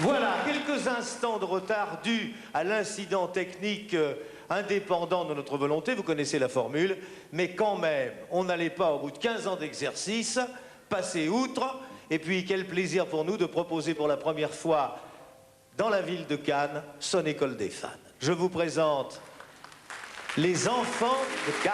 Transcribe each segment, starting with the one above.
Voilà, quelques instants de retard dus à l'incident technique indépendant de notre volonté, vous connaissez la formule, mais quand même, on n'allait pas, au bout de 15 ans d'exercice, passer outre, et puis quel plaisir pour nous de proposer pour la première fois dans la ville de Cannes, son école des fans. Je vous présente les enfants de Cannes.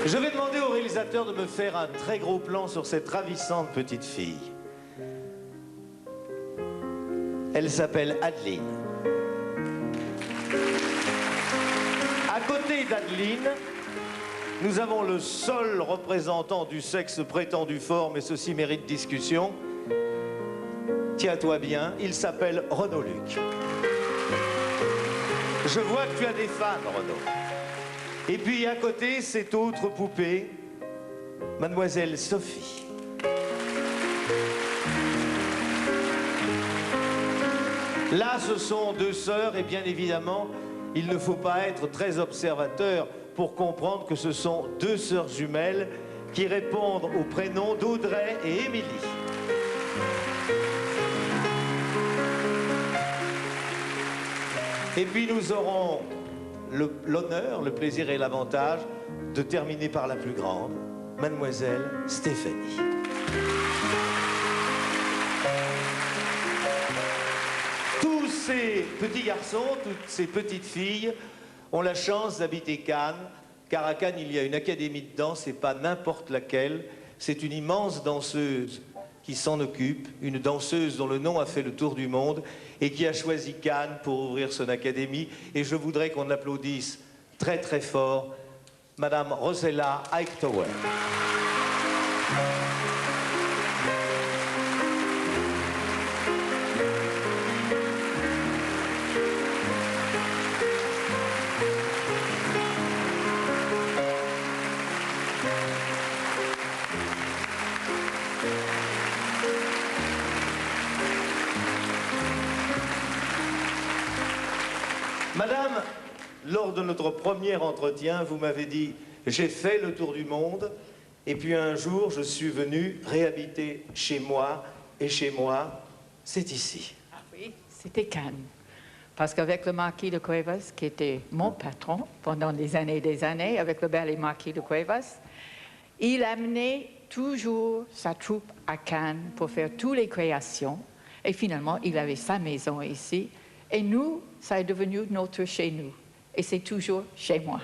Je vais demander au réalisateur de me faire un très gros plan sur cette ravissante petite fille. Elle s'appelle Adeline. À côté d'Adeline, nous avons le seul représentant du sexe prétendu fort, mais ceci mérite discussion. Tiens-toi bien, il s'appelle Renaud Luc. Je vois que tu as des fans, Renaud. Et puis à côté, cette autre poupée, Mademoiselle Sophie. Là, ce sont deux sœurs, et bien évidemment, il ne faut pas être très observateur pour comprendre que ce sont deux sœurs jumelles qui répondent au prénom d'Audrey et Émilie. Et puis nous aurons l'honneur, le plaisir et l'avantage de terminer par la plus grande, Mademoiselle Stéphanie. Tous ces petits garçons, toutes ces petites filles ont la chance d'habiter Cannes, car à Cannes il y a une académie de danse et pas n'importe laquelle. C'est une immense danseuse qui s'en occupe, une danseuse dont le nom a fait le tour du monde et qui a choisi Cannes pour ouvrir son académie. Et je voudrais qu'on applaudisse très très fort Madame Rosella Hightower. Madame, lors de notre premier entretien, vous m'avez dit « J'ai fait le tour du monde et puis un jour, je suis venu réhabiter chez moi et chez moi, c'est ici. » Ah oui, c'était Cannes. Parce qu'avec le marquis de Cuevas, qui était mon patron pendant des années, avec le bel et marquis de Cuevas, il amenait toujours sa troupe à Cannes pour faire toutes les créations. Et finalement, il avait sa maison ici. Et nous, ça est devenu notre chez nous. Et c'est toujours chez moi.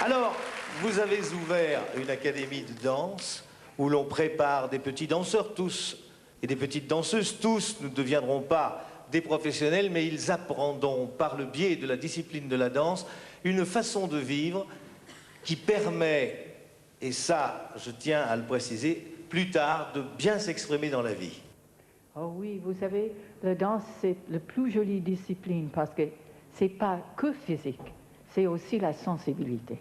Alors, vous avez ouvert une académie de danse où l'on prépare des petits danseurs tous et des petites danseuses. Tous ne deviendront pas des professionnels, mais ils apprendront par le biais de la discipline de la danse une façon de vivre qui permet, et ça, je tiens à le préciser, plus tard, de bien s'exprimer dans la vie. Oh oui, vous savez, la danse, c'est la plus jolie discipline parce que c'est pas que physique, c'est aussi la sensibilité.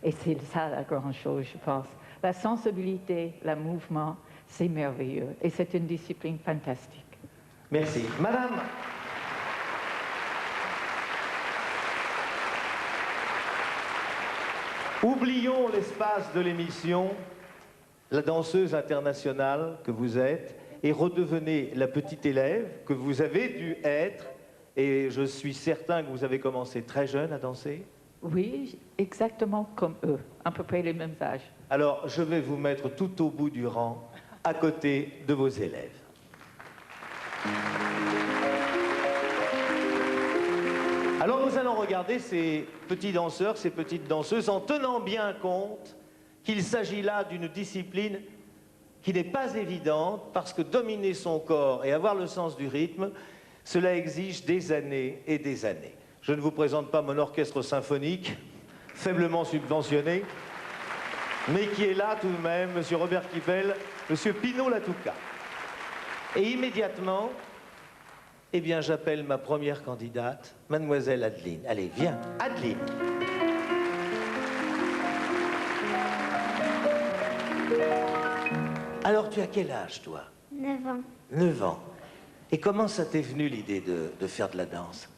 Et c'est ça la grande chose, je pense. La sensibilité, le mouvement, c'est merveilleux. Et c'est une discipline fantastique. Merci. Madame, oublions l'espace de l'émission, la danseuse internationale que vous êtes, et redevenez la petite élève que vous avez dû être, et je suis certain que vous avez commencé très jeune à danser. Oui, exactement comme eux, à peu près les mêmes âges. Alors, je vais vous mettre tout au bout du rang, à côté de vos élèves. Alors nous allons regarder ces petits danseurs, ces petites danseuses, en tenant bien compte qu'il s'agit là d'une discipline qui n'est pas évidente, parce que dominer son corps et avoir le sens du rythme, cela exige des années et des années. Je ne vous présente pas mon orchestre symphonique, faiblement subventionné, mais qui est là tout de même, M. Robert Kippel, M. Pino Latouka. Et immédiatement, eh bien, j'appelle ma première candidate, Mademoiselle Adeline. Allez, viens, Adeline. Alors, tu as quel âge, toi? 9 ans. 9 ans. Et comment ça t'est venu l'idée de faire de la danse?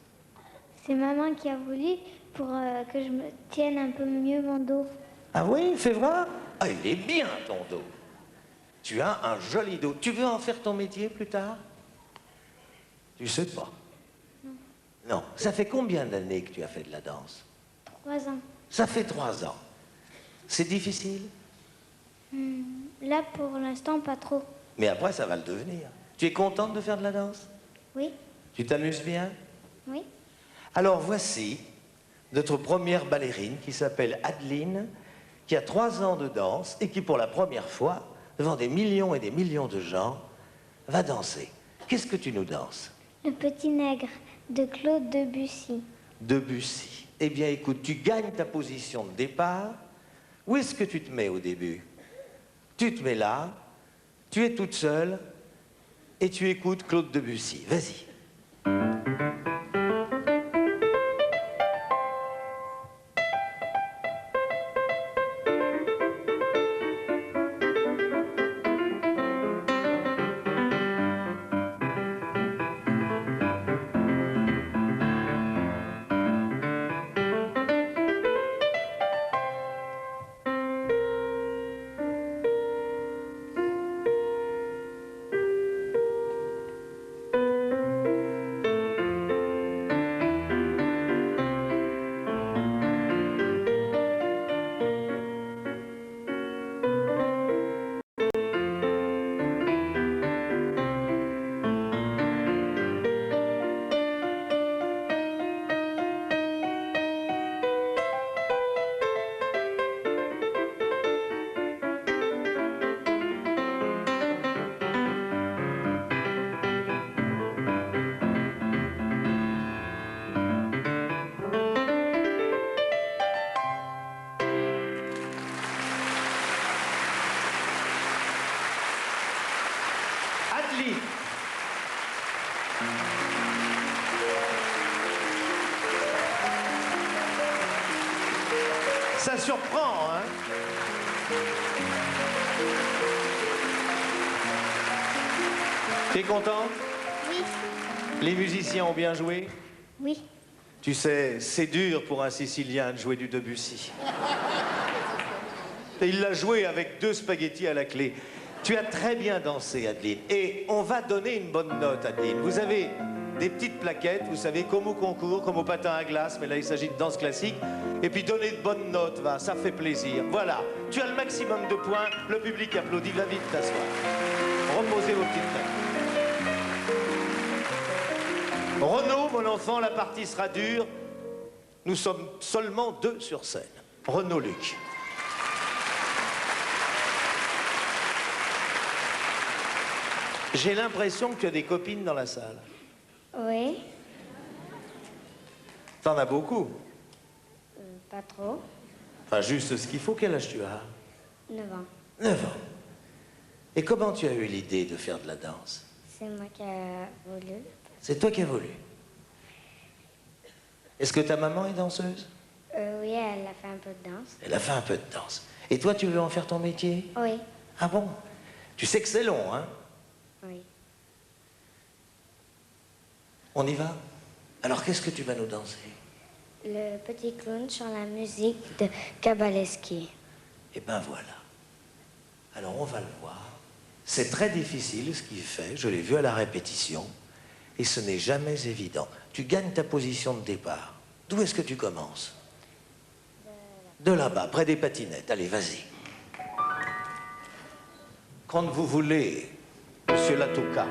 C'est maman qui a voulu pour que je me tienne un peu mieux mon dos. Ah oui, fais voir. Ah, il est bien ton dos. Tu as un joli dos. Tu veux en faire ton métier plus tard? Tu sais pas. Non. Non. Ça fait combien d'années que tu as fait de la danse? 3 ans. Ça fait 3 ans. C'est difficile? Là, pour l'instant, pas trop. Mais après, ça va le devenir. Tu es contente de faire de la danse? Oui, Tu t'amuses bien? oui. Alors voici notre première ballerine qui s'appelle Adeline, qui a 3 ans de danse et qui pour la première fois, devant des millions et des millions de gens, va danser. Qu'est-ce que tu nous danses? Le petit nègre de Claude Debussy. Debussy. Eh bien écoute, tu gagnes ta position de départ. Où est-ce que tu te mets au début? Tu te mets là, tu es toute seule et tu écoutes Claude Debussy. Vas-y. Adeline. Ça surprend, hein? T'es content? Oui, Les musiciens ont bien joué? oui. Tu sais, c'est dur pour un Sicilien de jouer du Debussy. Et il l'a joué avec 2 spaghettis à la clé. Tu as très bien dansé, Adeline. Et on va donner une bonne note, Adeline. Vous avez des petites plaquettes, vous savez, comme au concours, comme au patin à glace, mais là, il s'agit de danse classique. Et puis donner de bonnes notes, va, ça fait plaisir. Voilà, tu as le maximum de points, le public applaudit, va vite t'asseoir. Reposez vos petites têtes. Renaud, mon enfant, la partie sera dure. Nous sommes seulement 2 sur scène. Renaud Luc. J'ai l'impression que tu as des copines dans la salle. Oui, T'en as beaucoup. pas trop. Enfin, juste ce qu'il faut. Quel âge tu as? 9 ans. 9 ans. Et comment tu as eu l'idée de faire de la danse? C'est moi qui ai voulu. C'est toi qui as voulu. Est-ce que ta maman est danseuse? Oui, elle a fait un peu de danse. Elle a fait un peu de danse. Et toi, tu veux en faire ton métier? Oui, Ah bon? Tu sais que c'est long, hein? oui. On y va? Alors, qu'est-ce que tu vas nous danser? Le petit clown sur la musique de Kabaleski. Eh ben voilà. Alors, on va le voir. C'est très difficile ce qu'il fait. Je l'ai vu à la répétition. Et ce n'est jamais évident. Tu gagnes ta position de départ. D'où est-ce que tu commences? De là-bas, près des patinettes. Allez, vas-y. Quand vous voulez, Monsieur Latouka.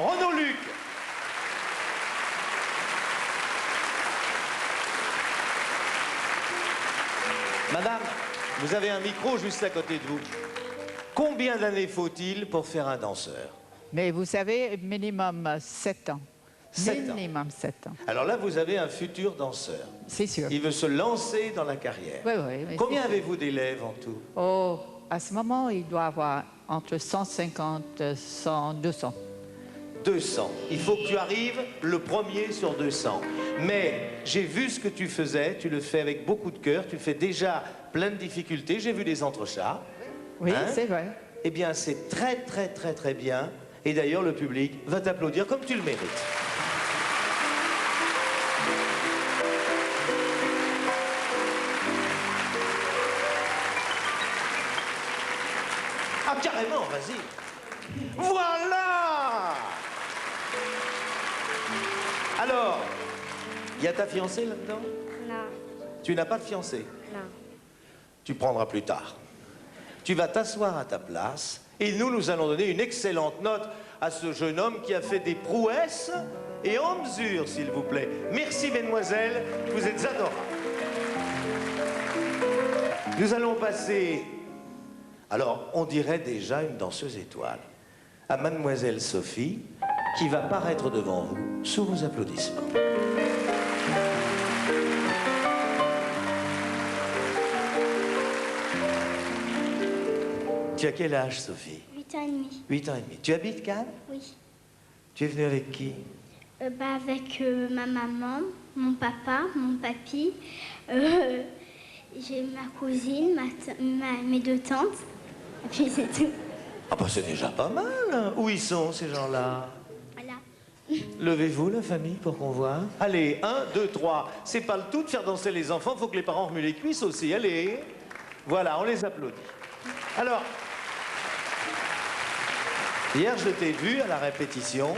Renaud Luc. Madame, vous avez un micro juste à côté de vous. Combien d'années faut-il pour faire un danseur? Mais vous savez, minimum 7 ans. 7 ans. Minimum 7 ans. Alors là, vous avez un futur danseur. C'est sûr. Il veut se lancer dans la carrière. Oui, oui. mais Combien c'est- avez-vous d'élèves en tout? Oh, à ce moment, il doit avoir entre 150, 100, 200. 200. Il faut que tu arrives le premier sur 200. Mais j'ai vu ce que tu faisais, tu le fais avec beaucoup de cœur, tu fais déjà plein de difficultés, j'ai vu des entrechats. Oui, Hein? c'est vrai. Eh bien, c'est très, très, très, très bien. Et d'ailleurs, le public va t'applaudir comme tu le mérites. Ah, carrément, vas-y. Voilà! Alors, il y a ta fiancée là-dedans? Non, Tu n'as pas de fiancée? non. Tu prendras plus tard. Tu vas t'asseoir à ta place et nous allons donner une excellente note à ce jeune homme qui a fait des prouesses et en mesure, s'il vous plaît. Merci, mesdemoiselles, vous êtes adorables. Nous allons passer, alors on dirait déjà une danseuse étoile, à mademoiselle Sophie, qui va paraître devant vous sous vos applaudissements. Tu as quel âge, Sophie? 8 ans et demi. 8 ans et demi. Tu habites Cannes? Oui. Tu es venue avec qui? Avec ma maman, mon papa, mon papy. J'ai ma cousine, mes 2 tantes. Et puis c'est tout. Ah bah c'est déjà pas mal, hein. Où ils sont, ces gens-là? Voilà. Levez-vous, la famille, pour qu'on voit. Allez, 1, 2, 3. C'est pas le tout de faire danser les enfants, faut que les parents remuent les cuisses aussi. Allez. Voilà, on les applaudit. Alors, hier, je t'ai vu à la répétition.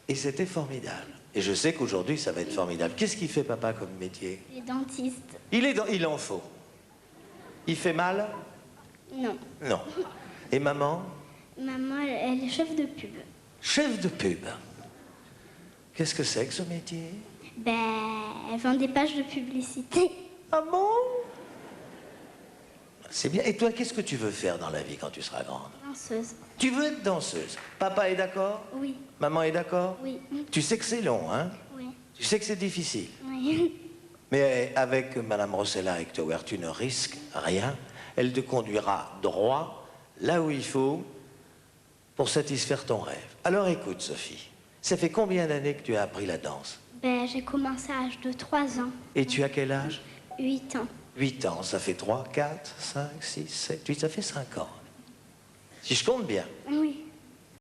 Et c'était formidable. Et je sais qu'aujourd'hui, ça va être formidable. Qu'est-ce qu'il fait, papa, comme métier? Les dentistes. Il en faut. Il fait mal? Non. Non. Et maman? Maman, elle est chef de pub. Chef de pub. Qu'est-ce que c'est que ce métier? Ben, elle vend des pages de publicité. Ah bon? C'est bien. Et toi, qu'est-ce que tu veux faire dans la vie quand tu seras grande? Danseuse. Tu veux être danseuse. Papa est d'accord? Oui. Maman est d'accord? Oui. Tu sais que c'est long, hein? Oui. Tu sais que c'est difficile. Oui. Mais avec Madame Rossella Hightower, tu ne risques rien. Elle te conduira droit, là où il faut, pour satisfaire ton rêve. Alors écoute, Sophie, ça fait combien d'années que tu as appris la danse? Ben, j'ai commencé à l'âge de 3 ans. Et tu as quel âge? 8 ans. 8 ans, ça fait 3, 4, 5, 6, 7, 8, ça fait 5 ans. Si je compte bien. Oui.